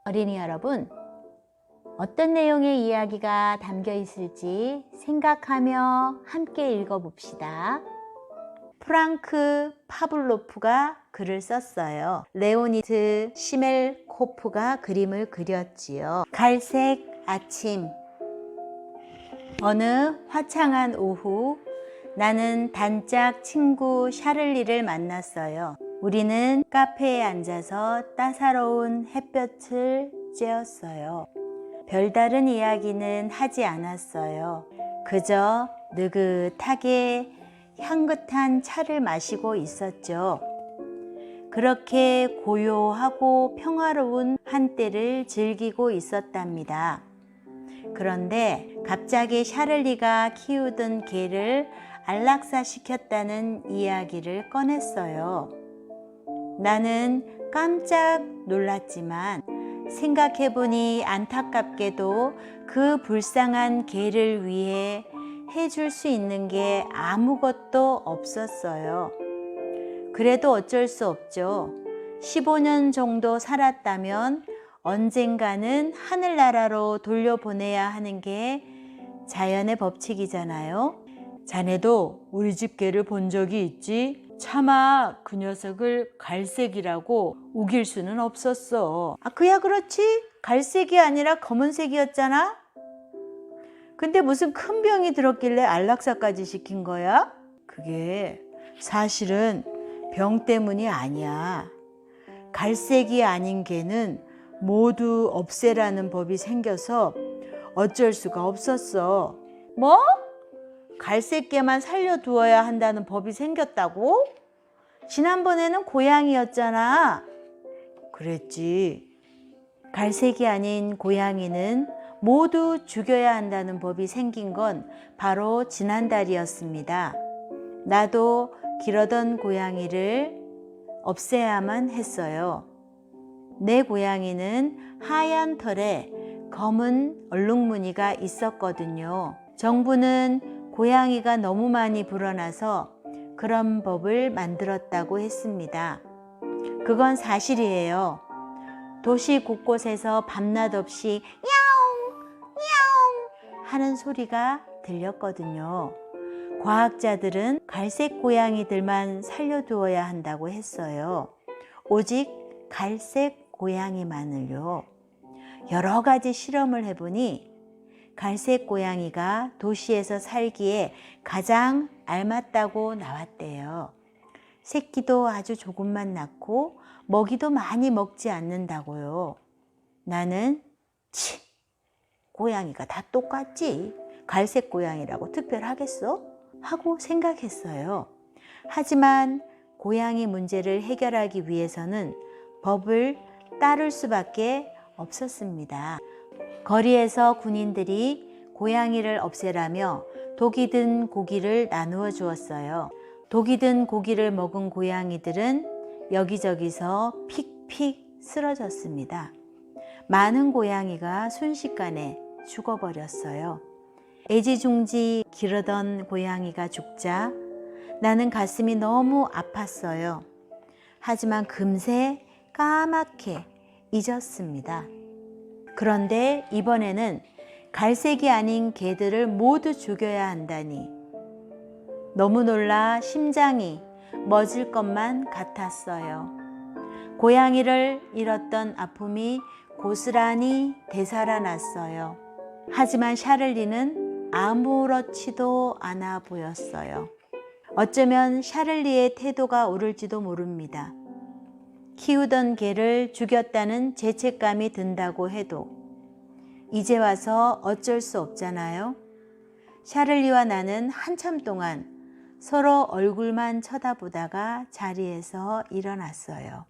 어린이 여러분, 어떤 내용의 이야기가 담겨 있을지 생각하며 함께 읽어봅시다. 프랑크 파블로프가 글을 썼어요. 레오니드 시멜코프가 그림을 그렸지요. 갈색 아침. 어느 화창한 오후, 나는 단짝 친구 샤를리를 만났어요. 우리는 카페에 앉아서 따사로운 햇볕을 쬐었어요. 별다른 이야기는 하지 않았어요. 그저 느긋하게 향긋한 차를 마시고 있었죠. 그렇게 고요하고 평화로운 한때를 즐기고 있었답니다. 그런데 갑자기 샤를리가 키우던 개를 안락사시켰다는 이야기를 꺼냈어요. 나는 깜짝 놀랐지만 생각해보니 안타깝게도 그 불쌍한 개를 위해 해줄 수 있는 게 아무것도 없었어요. 그래도 어쩔 수 없죠. 15년 정도 살았다면 언젠가는 하늘나라로 돌려보내야 하는 게 자연의 법칙이잖아요. 자네도 우리 집 개를 본 적이 있지? 차마 그 녀석을 갈색이라고 우길 수는 없었어. 그야 그렇지? 갈색이 아니라 검은색이었잖아? 근데 무슨 큰 병이 들었길래 안락사까지 시킨 거야? 그게 사실은 병 때문이 아니야. 갈색이 아닌 개는 모두 없애라는 법이 생겨서 어쩔 수가 없었어. 뭐? 갈색 개만 살려두어야 한다는 법이 생겼다고? 지난번에는 고양이였잖아. 그랬지. 갈색이 아닌 고양이는 모두 죽여야 한다는 법이 생긴 건 바로 지난달이었습니다. 나도 기르던 고양이를 없애야만 했어요. 내 고양이는 하얀 털에 검은 얼룩무늬가 있었거든요. 정부는 고양이가 너무 많이 불어나서 그런 법을 만들었다고 했습니다. 그건 사실이에요. 도시 곳곳에서 밤낮 없이 야옹 야옹 하는 소리가 들렸거든요. 과학자들은 갈색 고양이들만 살려두어야 한다고 했어요. 오직 갈색 고양이만을요. 여러 가지 실험을 해보니 갈색 고양이가 도시에서 살기에 가장 알맞다고 나왔대요. 새끼도 아주 조금만 낳고 먹이도 많이 먹지 않는다고요. 나는 고양이가 다 똑같지. 갈색 고양이라고 특별하겠어? 하고 생각했어요. 하지만 고양이 문제를 해결하기 위해서는 법을 따를 수밖에 없었습니다. 거리에서 군인들이 고양이를 없애라며 독이 든 고기를 나누어 주었어요. 독이 든 고기를 먹은 고양이들은 여기저기서 픽픽 쓰러졌습니다. 많은 고양이가 순식간에 죽어버렸어요. 애지중지 기르던 고양이가 죽자 나는 가슴이 너무 아팠어요. 하지만 금세 까맣게 잊었습니다. 그런데 이번에는 갈색이 아닌 개들을 모두 죽여야 한다니 너무 놀라 심장이 멎을 것만 같았어요. 고양이를 잃었던 아픔이 고스란히 되살아났어요. 하지만 샤를리는 아무렇지도 않아 보였어요. 어쩌면 샤를리의 태도가 옳을지도 모릅니다. 키우던 개를 죽였다는 죄책감이 든다고 해도 이제 와서 어쩔 수 없잖아요. 샤를리와 나는 한참 동안 서로 얼굴만 쳐다보다가 자리에서 일어났어요.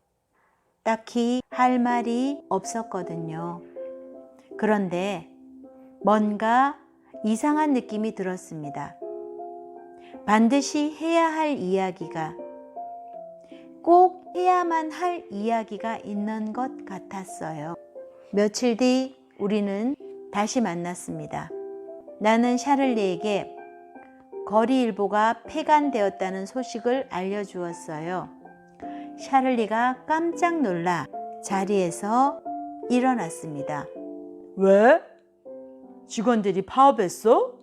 딱히 할 말이 없었거든요. 그런데 뭔가 이상한 느낌이 들었습니다. 반드시 해야 할 이야기가, 꼭 해야만 할 이야기가 있는 것 같았어요. 며칠 뒤 우리는 다시 만났습니다. 나는 샤를리에게 거리일보가 폐간되었다는 소식을 알려주었어요. 샤를리가 깜짝 놀라 자리에서 일어났습니다. 왜? 직원들이 파업했어?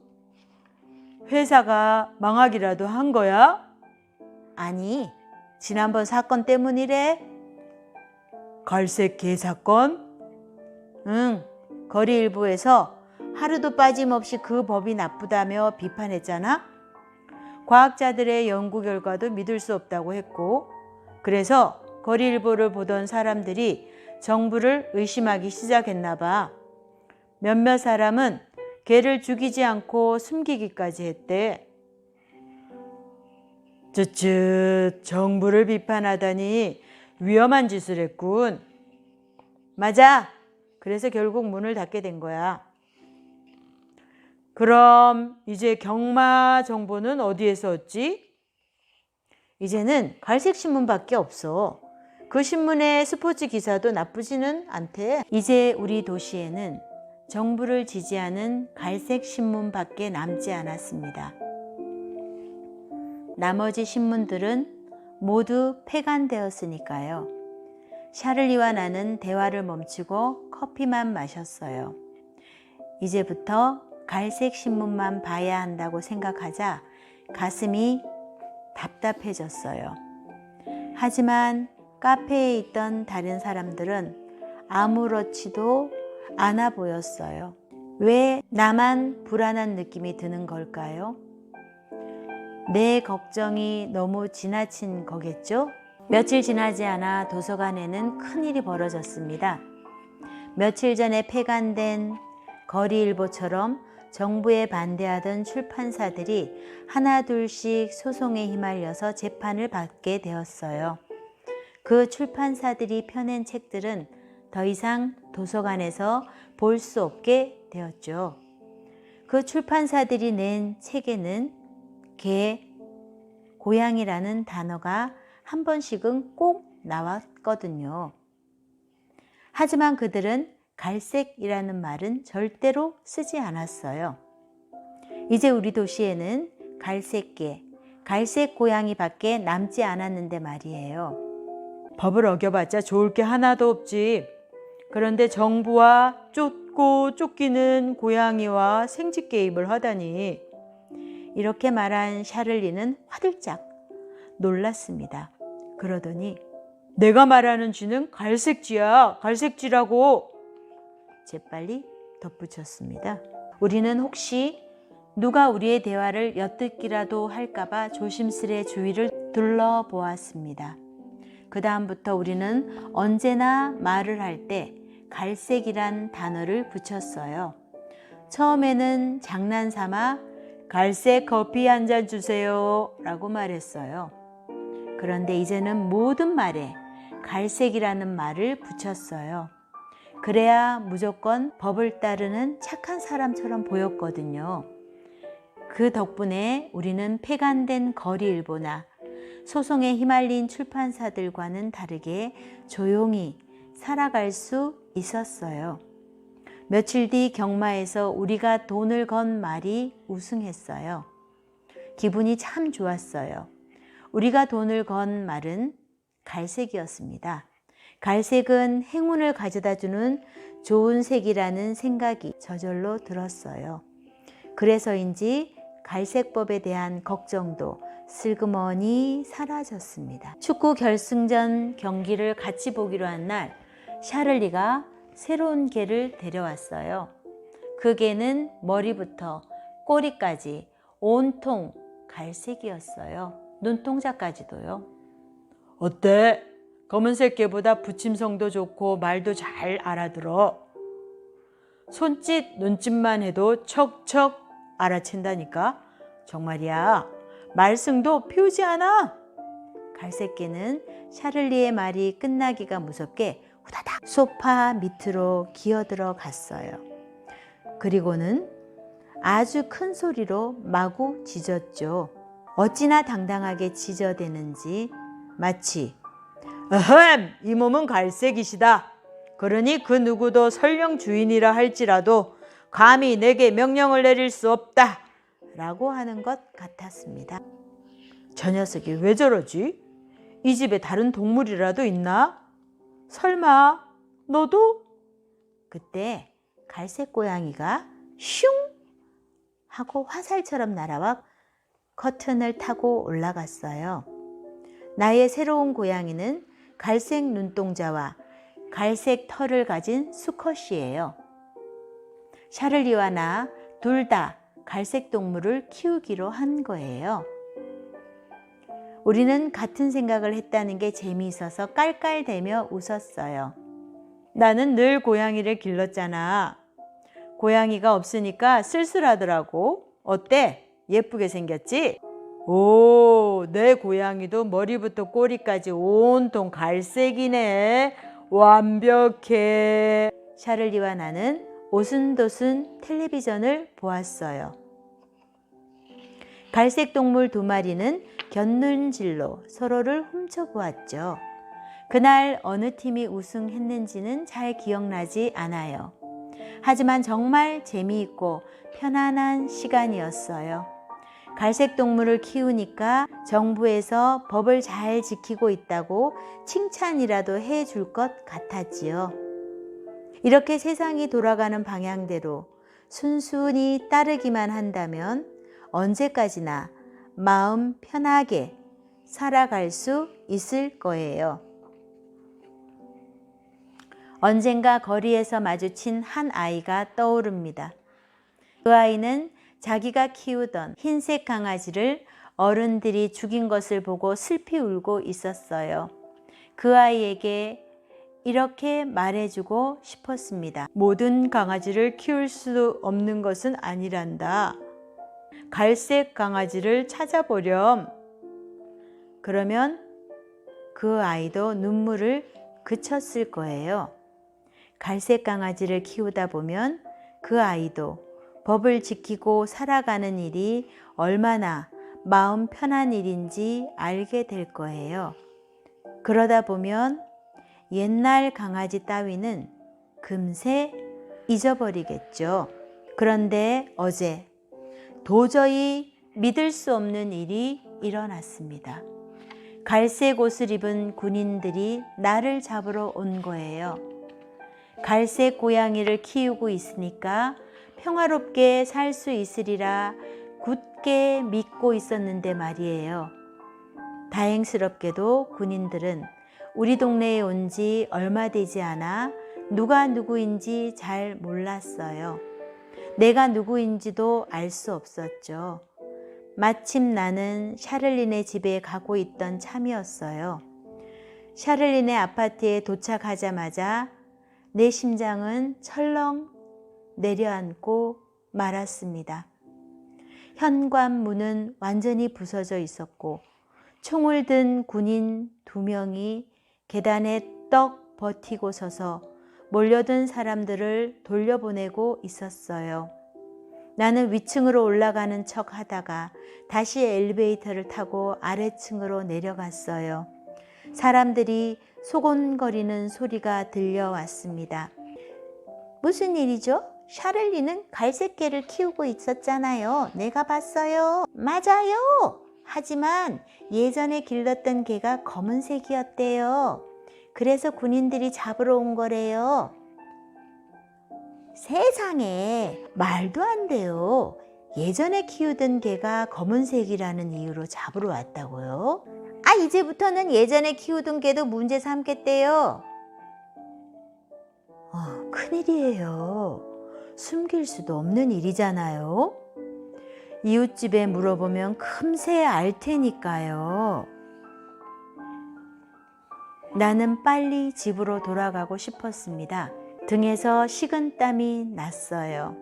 회사가 망하기라도 한 거야? 아니, 지난번 사건 때문이래. 갈색 개 사건? 응, 거리일보에서 하루도 빠짐없이 그 법이 나쁘다며 비판했잖아. 과학자들의 연구 결과도 믿을 수 없다고 했고, 그래서 거리일보를 보던 사람들이 정부를 의심하기 시작했나 봐. 몇몇 사람은 개를 죽이지 않고 숨기기까지 했대. 쯧쯧, 정부를 비판하다니 위험한 짓을 했군. 맞아. 그래서 결국 문을 닫게 된 거야. 그럼 이제 경마 정보는 어디에서 얻지? 이제는 갈색 신문밖에 없어. 그 신문의 스포츠 기사도 나쁘지는 않대. 이제 우리 도시에는 정부를 지지하는 갈색 신문밖에 남지 않았습니다. 나머지 신문들은 모두 폐간되었으니까요. 샤를리와 나는 대화를 멈추고 커피만 마셨어요. 이제부터 갈색 신문만 봐야 한다고 생각하자 가슴이 답답해졌어요. 하지만 카페에 있던 다른 사람들은 아무렇지도 않아 보였어요. 왜 나만 불안한 느낌이 드는 걸까요? 내 걱정이 너무 지나친 거겠죠? 며칠 지나지 않아 도서관에는 큰일이 벌어졌습니다. 며칠 전에 폐간된 거리일보처럼 정부에 반대하던 출판사들이 하나둘씩 소송에 휘말려서 재판을 받게 되었어요. 그 출판사들이 펴낸 책들은 더 이상 도서관에서 볼 수 없게 되었죠. 그 출판사들이 낸 책에는 개, 고양이라는 단어가 한 번씩은 꼭 나왔거든요. 하지만 그들은 갈색이라는 말은 절대로 쓰지 않았어요. 이제 우리 도시에는 갈색 개, 갈색 고양이밖에 남지 않았는데 말이에요. 법을 어겨봤자 좋을 게 하나도 없지. 그런데 정부와 쫓고 쫓기는 고양이와 생쥐 게임을 하다니. 이렇게 말한 샤를리는 화들짝 놀랐습니다. 그러더니 내가 말하는 쥐는 갈색쥐야. 갈색쥐라고. 재빨리 덧붙였습니다. 우리는 혹시 누가 우리의 대화를 엿듣기라도 할까봐 조심스레 주위를 둘러보았습니다. 그 다음부터 우리는 언제나 말을 할 때 갈색이란 단어를 붙였어요. 처음에는 장난삼아 갈색 커피 한 잔 주세요 라고 말했어요. 그런데 이제는 모든 말에 갈색이라는 말을 붙였어요. 그래야 무조건 법을 따르는 착한 사람처럼 보였거든요. 그 덕분에 우리는 폐간된 거리일보나 소송에 휘말린 출판사들과는 다르게 조용히 살아갈 수 있었어요. 며칠 뒤 경마에서 우리가 돈을 건 말이 우승했어요. 기분이 참 좋았어요. 우리가 돈을 건 말은 갈색이었습니다. 갈색은 행운을 가져다주는 좋은 색이라는 생각이 저절로 들었어요. 그래서인지 갈색법에 대한 걱정도 슬그머니 사라졌습니다. 축구 결승전 경기를 같이 보기로 한 날, 샤를리가 새로운 개를 데려왔어요. 그 개는 머리부터 꼬리까지 온통 갈색이었어요. 눈동자까지도요. 어때? 검은색 개보다 부침성도 좋고 말도 잘 알아들어. 손짓, 눈짓만 해도 척척 알아챈다니까. 정말이야. 말승도 피우지 않아. 갈색개는 샤를리의 말이 끝나기가 무섭게 후다닥 소파 밑으로 기어들어 갔어요. 그리고는 아주 큰 소리로 마구 짖었죠. 어찌나 당당하게 짖어대는지 마치 어흠, 이 몸은 갈색이시다. 그러니 그 누구도 설령 주인이라 할지라도 감히 내게 명령을 내릴 수 없다. 라고 하는 것 같았습니다. 저 녀석이 왜 저러지? 이 집에 다른 동물이라도 있나? 설마 너도? 그때 갈색 고양이가 슝 하고 화살처럼 날아와 커튼을 타고 올라갔어요. 나의 새로운 고양이는 갈색 눈동자와 갈색 털을 가진 수컷이에요. 샤를리와 나 둘 다 갈색 동물을 키우기로 한 거예요. 우리는 같은 생각을 했다는 게 재미있어서 깔깔대며 웃었어요. 나는 늘 고양이를 길렀잖아. 고양이가 없으니까 쓸쓸하더라고. 어때? 예쁘게 생겼지? 오, 내 고양이도 머리부터 꼬리까지 온통 갈색이네. 완벽해. 샤를리와 나는 오순도순 텔레비전을 보았어요. 갈색 동물 두 마리는 곁눈질로 서로를 훔쳐보았죠. 그날 어느 팀이 우승했는지는 잘 기억나지 않아요. 하지만 정말 재미있고 편안한 시간이었어요. 갈색 동물을 키우니까 정부에서 법을 잘 지키고 있다고 칭찬이라도 해줄 것 같았지요. 이렇게 세상이 돌아가는 방향대로 순순히 따르기만 한다면 언제까지나 마음 편하게 살아갈 수 있을 거예요. 언젠가 거리에서 마주친 한 아이가 떠오릅니다. 그 아이는 자기가 키우던 흰색 강아지를 어른들이 죽인 것을 보고 슬피 울고 있었어요. 그 아이에게 이렇게 말해주고 싶었습니다. 모든 강아지를 키울 수 없는 것은 아니란다. 갈색 강아지를 찾아보렴. 그러면 그 아이도 눈물을 그쳤을 거예요. 갈색 강아지를 키우다 보면 그 아이도 법을 지키고 살아가는 일이 얼마나 마음 편한 일인지 알게 될 거예요. 그러다 보면 옛날 강아지 따위는 금세 잊어버리겠죠. 그런데 어제 도저히 믿을 수 없는 일이 일어났습니다. 갈색 옷을 입은 군인들이 나를 잡으러 온 거예요. 갈색 고양이를 키우고 있으니까 평화롭게 살 수 있으리라 굳게 믿고 있었는데 말이에요. 다행스럽게도 군인들은 우리 동네에 온 지 얼마 되지 않아 누가 누구인지 잘 몰랐어요. 내가 누구인지도 알 수 없었죠. 마침 나는 샤를린의 집에 가고 있던 참이었어요. 샤를린의 아파트에 도착하자마자 내 심장은 철렁 내려앉고 말았습니다. 현관문은 완전히 부서져 있었고 총을 든 군인 2명이 계단에 떡 버티고 서서 몰려든 사람들을 돌려보내고 있었어요. 나는 위층으로 올라가는 척 하다가 다시 엘리베이터를 타고 아래층으로 내려갔어요. 사람들이 소곤거리는 소리가 들려왔습니다. 무슨 일이죠? 샤를리는 갈색 개를 키우고 있었잖아요. 내가 봤어요. 맞아요. 하지만 예전에 길렀던 개가 검은색이었대요. 그래서 군인들이 잡으러 온 거래요. 세상에, 말도 안 돼요. 예전에 키우던 개가 검은색이라는 이유로 잡으러 왔다고요? 아, 이제부터는 예전에 키우던 개도 문제 삼겠대요. 큰일이에요. 숨길 수도 없는 일이잖아요. 이웃집에 물어보면 금세 알 테니까요. 나는 빨리 집으로 돌아가고 싶었습니다. 등에서 식은땀이 났어요.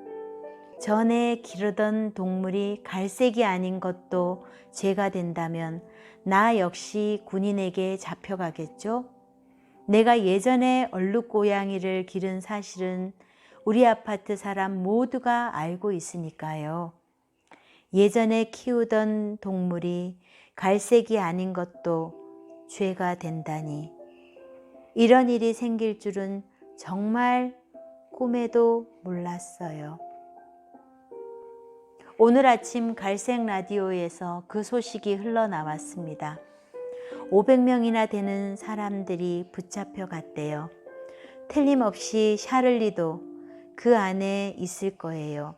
전에 기르던 동물이 갈색이 아닌 것도 죄가 된다면 나 역시 군인에게 잡혀가겠죠? 내가 예전에 얼룩고양이를 기른 사실은 우리 아파트 사람 모두가 알고 있으니까요. 예전에 키우던 동물이 갈색이 아닌 것도 죄가 된다니. 이런 일이 생길 줄은 정말 꿈에도 몰랐어요. 오늘 아침 갈색 라디오에서 그 소식이 흘러나왔습니다. 500명이나 되는 사람들이 붙잡혀 갔대요. 틀림없이 샤를리도 그 안에 있을 거예요.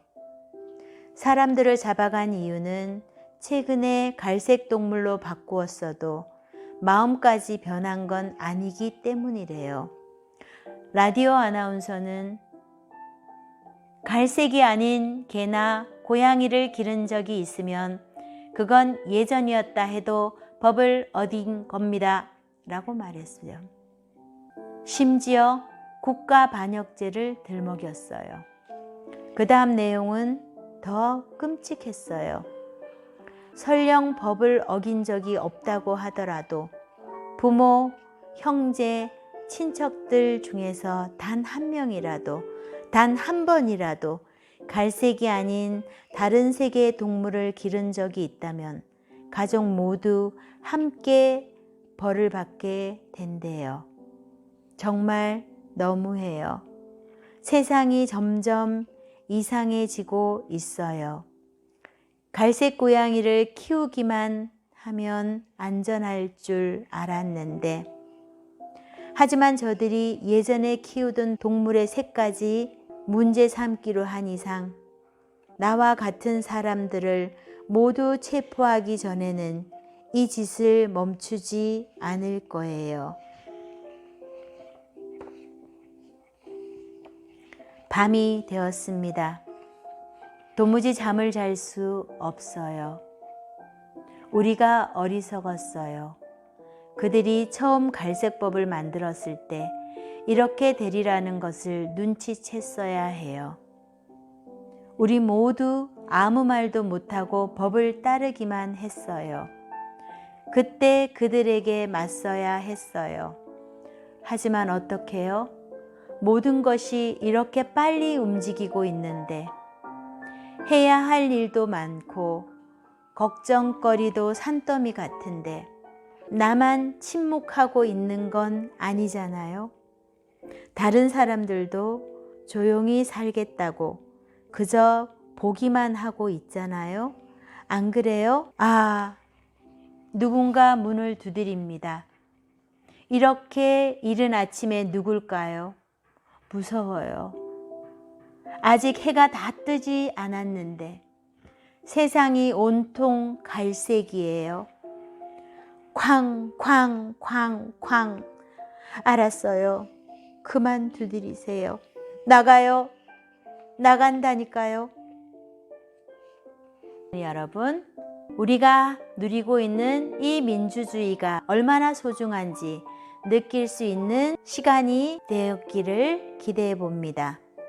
사람들을 잡아간 이유는 최근에 갈색 동물로 바꾸었어도 마음까지 변한 건 아니기 때문이래요. 라디오 아나운서는 갈색이 아닌 개나 고양이를 기른 적이 있으면 그건 예전이었다 해도 법을 어긴 겁니다. 라고 말했어요. 심지어 국가반역죄를 들먹였어요. 그 다음 내용은 더 끔찍했어요. 설령 법을 어긴 적이 없다고 하더라도 부모, 형제, 친척들 중에서 단 한 명이라도, 단 한 번이라도 갈색이 아닌 다른 색의 동물을 기른 적이 있다면 가족 모두 함께 벌을 받게 된대요. 정말 너무해요. 세상이 점점 이상해지고 있어요. 갈색 고양이를 키우기만 하면 안전할 줄 알았는데, 하지만 저들이 예전에 키우던 동물의 색까지 문제 삼기로 한 이상 나와 같은 사람들을 모두 체포하기 전에는 이 짓을 멈추지 않을 거예요. 밤이 되었습니다. 도무지 잠을 잘 수 없어요. 우리가 어리석었어요. 그들이 처음 갈색법을 만들었을 때 이렇게 되리라는 것을 눈치챘어야 해요. 우리 모두 아무 말도 못하고 법을 따르기만 했어요. 그때 그들에게 맞서야 했어요. 하지만 어떡해요? 모든 것이 이렇게 빨리 움직이고 있는데 해야 할 일도 많고 걱정거리도 산더미 같은데 나만 침묵하고 있는 건 아니잖아요. 다른 사람들도 조용히 살겠다고 그저 보기만 하고 있잖아요. 안 그래요? 누군가 문을 두드립니다. 이렇게 이른 아침에 누굴까요? 무서워요. 아직 해가 다 뜨지 않았는데 세상이 온통 갈색이에요. 쾅쾅쾅쾅. 알았어요. 그만 두드리세요. 나가요. 나간다니까요. 여러분, 우리가 누리고 있는 이 민주주의가 얼마나 소중한지 느낄 수 있는 시간이 되었기를 기대해 봅니다.